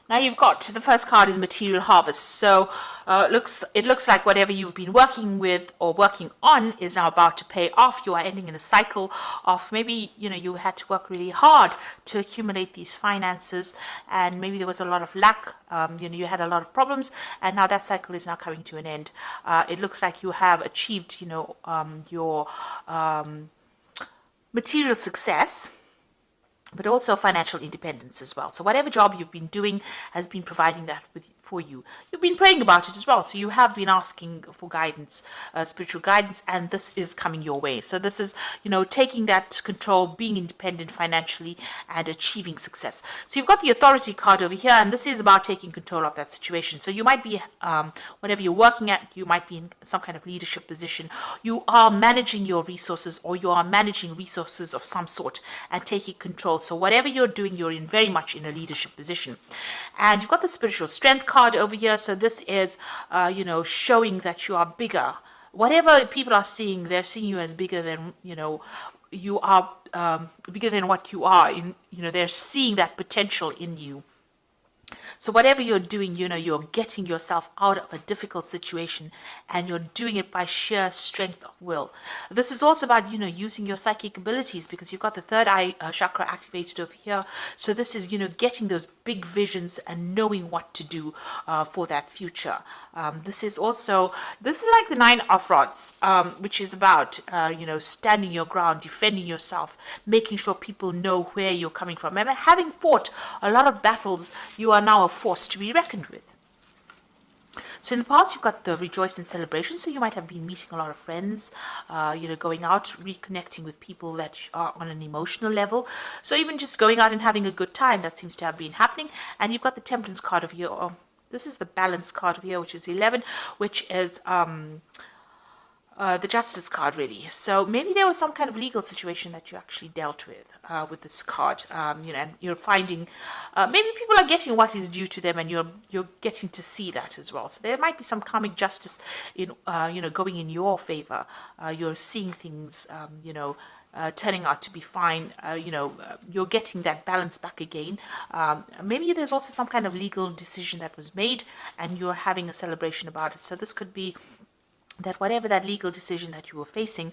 Now you've got the first card is material harvest. So it looks like whatever you've been working with or working on is now about to pay off. You are ending in a cycle of maybe you had to work really hard to accumulate these finances, and maybe there was a lot of lack. You had a lot of problems, and now that cycle is now coming to an end. It looks like you have achieved your material success, but also financial independence as well. So whatever job you've been doing has been providing that for you. You've been praying about it as well. So you have been asking for guidance, spiritual guidance, and this is coming your way. So this is, taking that control, being independent financially, and achieving success. So you've got the authority card over here, and this is about taking control of that situation. So you might be, whatever you're working at, you might be in some kind of leadership position. You are managing your resources, or you are managing resources of some sort and taking control. So whatever you're doing, you're very much in a leadership position. And you've got the spiritual strength card over here. So this is, showing that you are bigger. Whatever people are seeing, they're seeing you as bigger than, you are bigger than what you are. They're seeing that potential in you. So whatever you're doing, you're getting yourself out of a difficult situation, and you're doing it by sheer strength of will. This is also about, using your psychic abilities, because you've got the third eye chakra activated over here. So this is, getting those big visions and knowing what to do for that future. This is like the Nine of Rods, which is about, standing your ground, defending yourself, making sure people know where you're coming from. And having fought a lot of battles, you are now a force to be reckoned with. So in the past, you've got the rejoice and celebration. So you might have been meeting a lot of friends, going out, reconnecting with people that are on an emotional level. So even just going out and having a good time, that seems to have been happening. And you've got the temperance card of here. This is the balance card of here, which is 11, which is the justice card, really. So maybe there was some kind of legal situation that you actually dealt with this card, and you're finding maybe people are getting what is due to them, and you're getting to see that as well. So there might be some karmic justice in going in your favor. You're seeing things turning out to be fine. You're getting that balance back again. Maybe there's also some kind of legal decision that was made, and you're having a celebration about it. So this could be that whatever that legal decision that you were facing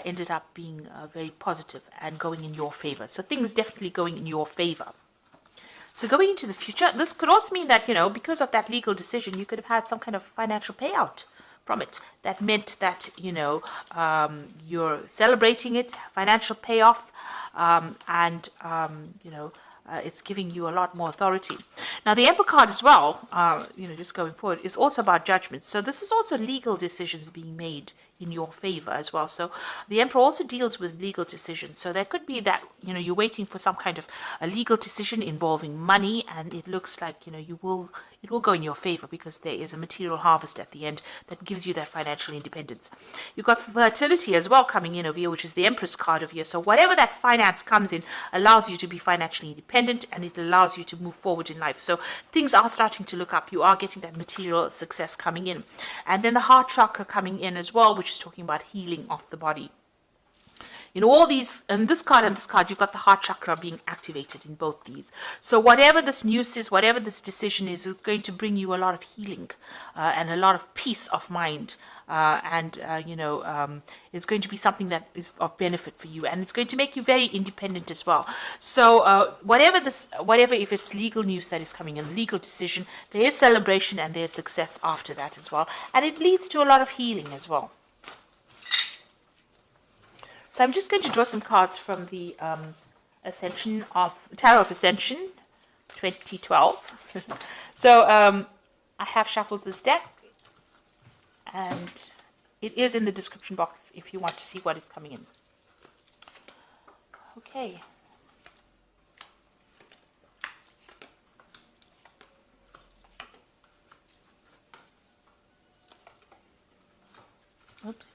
ended up being very positive and going in your favor. So things definitely going in your favor. So going into the future, this could also mean that, because of that legal decision, you could have had some kind of financial payout from it. That meant that, you're celebrating it, financial payoff, and it's giving you a lot more authority. Now, the Emperor card as well, just going forward, is also about judgment. So this is also legal decisions being made in your favor as well. So the Emperor also deals with legal decisions. So there could be that, you're waiting for some kind of a legal decision involving money, and it looks like, it will go in your favor, because there is a material harvest at the end that gives you that financial independence. You've got fertility as well coming in over here, which is the Empress card over here. So whatever that finance comes in allows you to be financially independent, and it allows you to move forward in life. So things are starting to look up. You are getting that material success coming in. And then the heart chakra coming in as well, which is talking about healing of the body. All these, and this card, you've got the heart chakra being activated in both these. So whatever this news is, whatever this decision is going to bring you a lot of healing and a lot of peace of mind. It's going to be something that is of benefit for you, and it's going to make you very independent as well. So whatever, if it's legal news that is coming in, legal decision, there is celebration and there's success after that as well. And it leads to a lot of healing as well. So I'm just going to draw some cards from the Tarot of Ascension 2012. So I have shuffled this deck, and it is in the description box if you want to see what is coming in. Okay. Oops.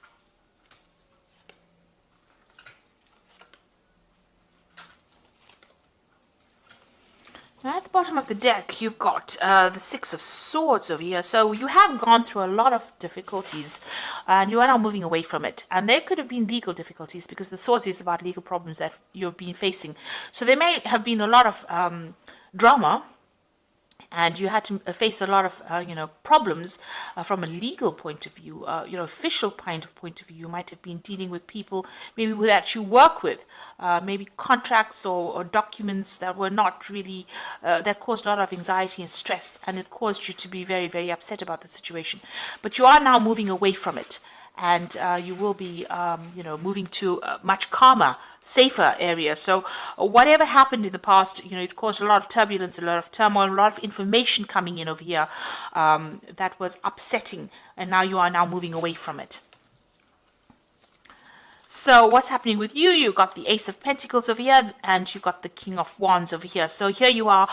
Now at the bottom of the deck, you've got the Six of Swords over here. So you have gone through a lot of difficulties, and you are now moving away from it. And there could have been legal difficulties, because the Swords is about legal problems that you've been facing. So there may have been a lot of drama and you had to face a lot of problems from a legal point of view, official point of view. You might have been dealing with people maybe that you work with, maybe contracts or documents that were not really that caused a lot of anxiety and stress, and it caused you to be very, very upset about the situation. But you are now moving away from it, and you will be, moving to a much calmer, safer area. So whatever happened in the past, it caused a lot of turbulence, a lot of turmoil, a lot of information coming in over here that was upsetting, and now you are now moving away from it. So what's happening with you? You got the Ace of Pentacles over here, and you got the King of Wands over here. So here you are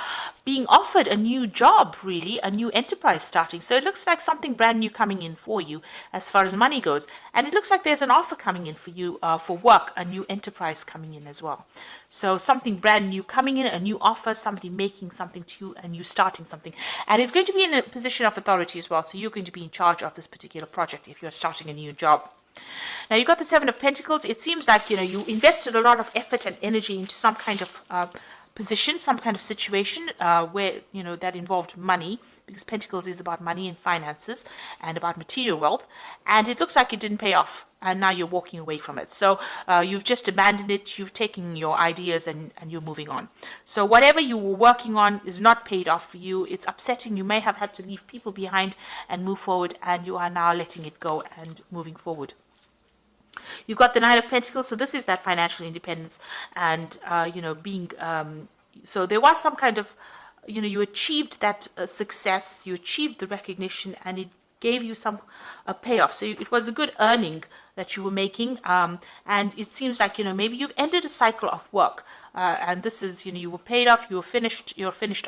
being offered a new job, really, a new enterprise starting. So it looks like something brand new coming in for you as far as money goes. And it looks like there's an offer coming in for you for work, a new enterprise coming in as well. So something brand new coming in, a new offer, somebody making something to you, and you starting something. And it's going to be in a position of authority as well. So you're going to be in charge of this particular project if you're starting a new job. Now you got the Seven of Pentacles. It seems like you invested a lot of effort and energy into some kind of position, some kind of situation where that involved money, because Pentacles is about money and finances and about material wealth, and it looks like it didn't pay off, and now you're walking away from it. So you've just abandoned it. You've taken your ideas and you're moving on. So whatever you were working on is not paid off for you. It's upsetting. You may have had to leave people behind and move forward, and you are now letting it go and moving forward. You've got the Nine of Pentacles, so this is that financial independence, and being so there was some kind of you achieved that success, you achieved the recognition, and it gave you some payoff. So it was a good earning that you were making, and it seems like maybe you've ended a cycle of work. And this is, you were paid off, you're finished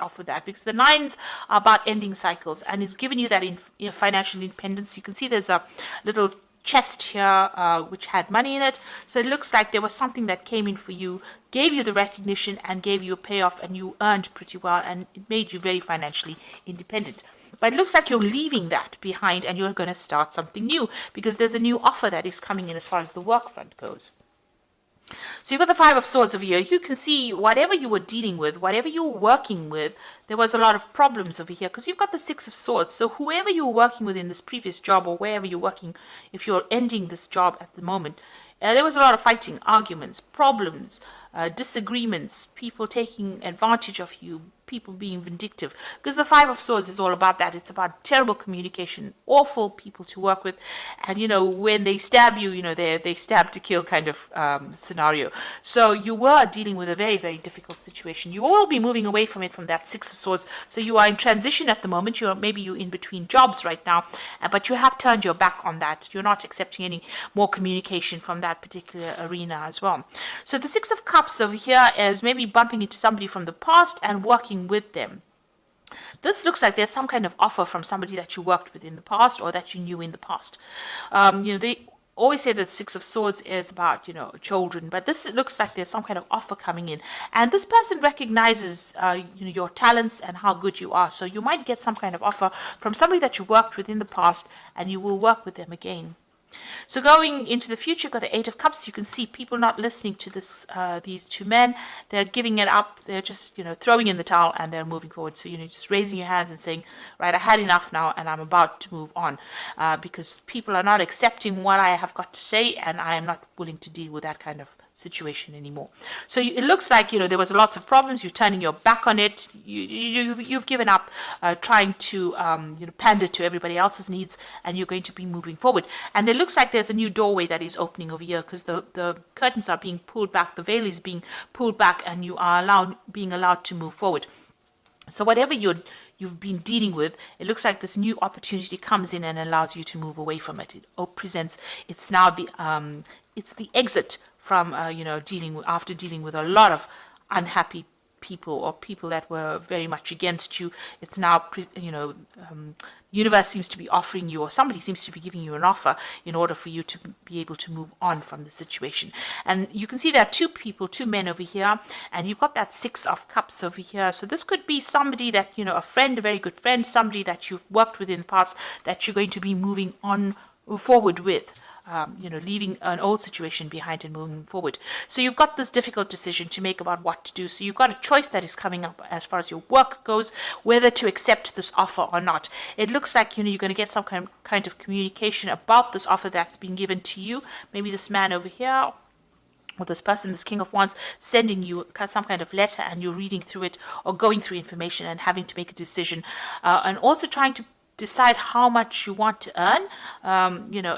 off with that, because the nines are about ending cycles, and it's given you that financial independence. You can see there's a little chest here which had money in it, so it looks like there was something that came in for you, gave you the recognition and gave you a payoff, and you earned pretty well, and it made you very financially independent. But it looks like you're leaving that behind and you're going to start something new, because there's a new offer that is coming in as far as the work front goes. So you've got the Five of Swords over here. You can see whatever you were dealing with, whatever you were working with, there was a lot of problems over here, because you've got the Six of Swords. So whoever you were working with in this previous job, or wherever you're working, if you're ending this job at the moment, there was a lot of fighting, arguments, problems, disagreements, people taking advantage of you, people being vindictive, because the Five of Swords is all about that. It's about terrible communication, awful people to work with, and when they stab you, they stab to kill kind of scenario. So you were dealing with a very, very difficult situation. You will be moving away from it, from that Six of Swords. So you are in transition at the moment. Maybe you're in between jobs right now, but you have turned your back on that. You're not accepting any more communication from that particular arena as well. So the Six of Cups over here is maybe bumping into somebody from the past and working with them. This looks like there's some kind of offer from somebody that you worked with in the past, or that you knew in the past. They always say that Six of Swords is about children, but this looks like there's some kind of offer coming in, and this person recognizes your talents and how good you are. So you might get some kind of offer from somebody that you worked with in the past, and you will work with them again. So going into the future, got the Eight of Cups. You can see people not listening to these two men. They're giving it up. They're just, throwing in the towel, and they're moving forward. So, just raising your hands and saying, right, I had enough now, and I'm about to move on, because people are not accepting what I have got to say, and I am not willing to deal with that kind of situation anymore. So it looks like there was lots of problems. You're turning your back on it. You've given up trying to pander to everybody else's needs, and you're going to be moving forward. And it looks like there's a new doorway that is opening over here, because the curtains are being pulled back, the veil is being pulled back, and you are being allowed to move forward. So whatever you've been dealing with, it looks like this new opportunity comes in and allows you to move away from it. It presents. It's now it's the exit from after dealing with a lot of unhappy people, or people that were very much against you. It's now universe seems to be offering you, or somebody seems to be giving you an offer in order for you to be able to move on from the situation. And you can see there are two men over here, and you've got that Six of Cups over here. So this could be somebody that a friend, a very good friend, somebody that you've worked with in the past, that you're going to be moving on forward with. leaving an old situation behind and moving forward. So you've got this difficult decision to make about what to do. So you've got a choice that is coming up as far as your work goes, whether to accept this offer or not. It looks like, you're going to get some kind of communication about this offer that's been given to you. Maybe this man over here, or this person, this King of Wands, sending you some kind of letter, and you're reading through it or going through information and having to make a decision, and also trying to decide how much you want to earn.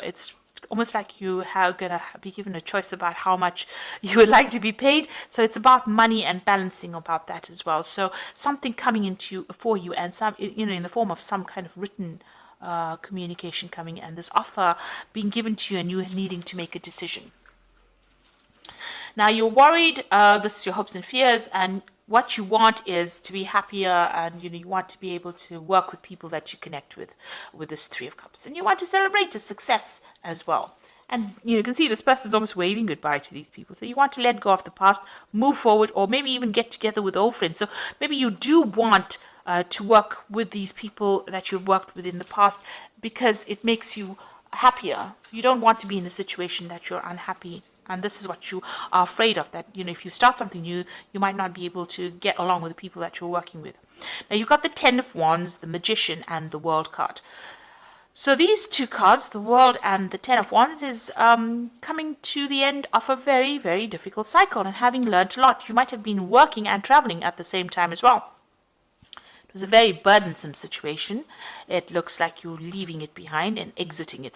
It's almost like you are going to be given a choice about how much you would like to be paid. So it's about money and balancing about that as well. So something coming into you for you, and some, in the form of some kind of written communication coming, and this offer being given to you, and you needing to make a decision. Now you're worried. This is your hopes and fears, and what you want is to be happier, and you want to be able to work with people that you connect with this Three of Cups, and you want to celebrate a success as well. And you can see this person is almost waving goodbye to these people. So you want to let go of the past, move forward, or maybe even get together with old friends. So maybe you do want to work with these people that you've worked with in the past, because it makes you happier. So you don't want to be in a situation that you're unhappy, and this is what you are afraid of, that if you start something new, you might not be able to get along with the people that you're working with. Now you've got the Ten of Wands, the Magician, and the World card. So these two cards, the World and the Ten of Wands, is coming to the end of a very, very difficult cycle, and having learned a lot. You might have been working and traveling at the same time as well. It was a very burdensome situation. It looks like you're leaving it behind and exiting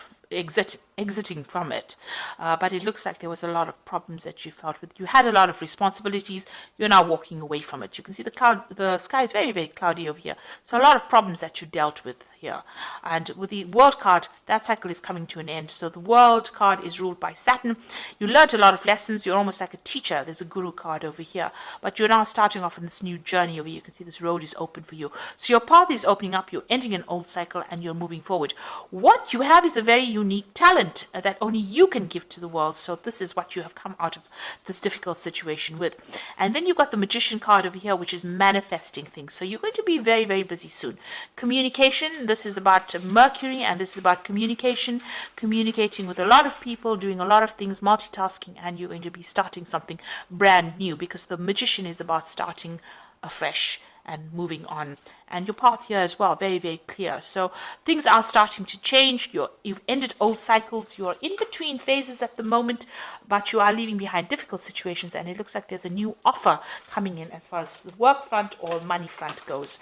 from it. But it looks like there was a lot of problems that you felt with. You had a lot of responsibilities. You're now walking away from it. You can see the sky is very, very cloudy over here. So a lot of problems that you dealt with here. And with the World card, that cycle is coming to an end. So the World card is ruled by Saturn. You learned a lot of lessons. You're almost like a teacher. There's a Guru card over here. But you're now starting off on this new journey over here. You can see this road is open for you. So your path is opening up. You're ending an old cycle, and you're moving forward. What you have is a very unique talent that only you can give to the world. So this is what you have come out of this difficult situation with. And then you've got the Magician card over here, which is manifesting things. So you're going to be very, very busy soon. Communication, this is about Mercury, and this is about communication, communicating with a lot of people, doing a lot of things, multitasking, and you're going to be starting something brand new, because the Magician is about starting afresh and moving on. And your path here as well, very, very clear. So things are starting to change. You've ended old cycles. You're in between phases at the moment, but you are leaving behind difficult situations, and it looks like there's a new offer coming in as far as the work front or money front goes.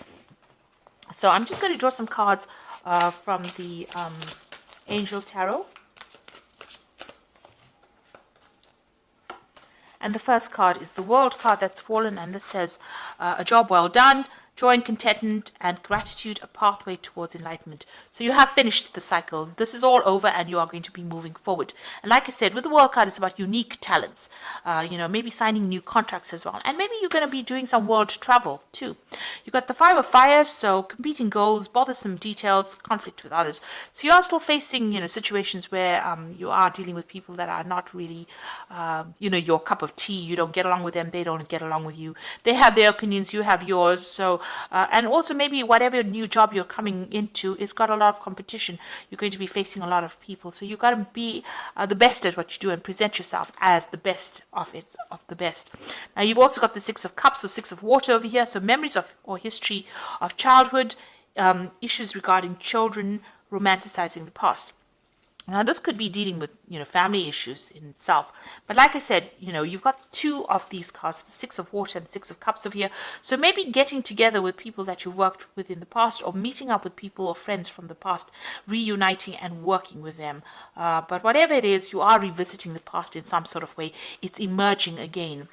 So I'm just going to draw some cards from the Angel Tarot. And the first card is the World card that's fallen, and this says, a job well done, joy and contentment and gratitude, a pathway towards enlightenment. So you have finished the cycle. This is all over, and you are going to be moving forward. And like I said, with the World card, it's about unique talents. Maybe signing new contracts as well. And maybe you're going to be doing some world travel too. You've got the Five of Fire, so competing goals, bothersome details, conflict with others. So you are still facing, situations where you are dealing with people that are not really, your cup of tea. You don't get along with them. They don't get along with you. They have their opinions. You have yours. So and also maybe whatever new job you're coming into, it's got a lot of competition. You're going to be facing a lot of people. So you've got to be the best at what you do and present yourself as the best of the best. Now you've also got the Six of Cups, or Six of Water over here. So memories of or history of childhood, issues regarding children, romanticizing the past. Now, this could be dealing with, family issues in itself. But like I said, you've got two of these cards, the Six of Water and the Six of Cups over here. So maybe getting together with people that you've worked with in the past, or meeting up with people or friends from the past, reuniting and working with them. But whatever it is, you are revisiting the past in some sort of way. It's emerging again.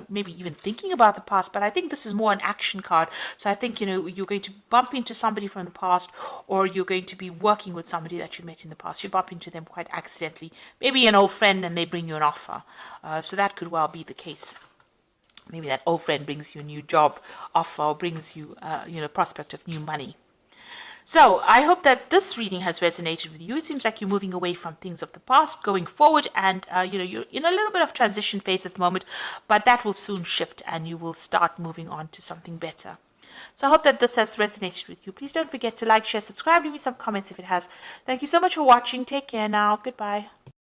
Maybe even thinking about the past. But I think this is more an action card. So I think, you're going to bump into somebody from the past, or you're going to be working with somebody that you met in the past. You bump into them quite accidentally, maybe an old friend, and they bring you an offer. So that could well be the case. Maybe that old friend brings you a new job offer, or brings you, prospect of new money. So I hope that this reading has resonated with you. It seems like you're moving away from things of the past, going forward, and you're in a little bit of transition phase at the moment, but that will soon shift, and you will start moving on to something better. So I hope that this has resonated with you. Please don't forget to like, share, subscribe, leave me some comments if it has. Thank you so much for watching. Take care now. Goodbye.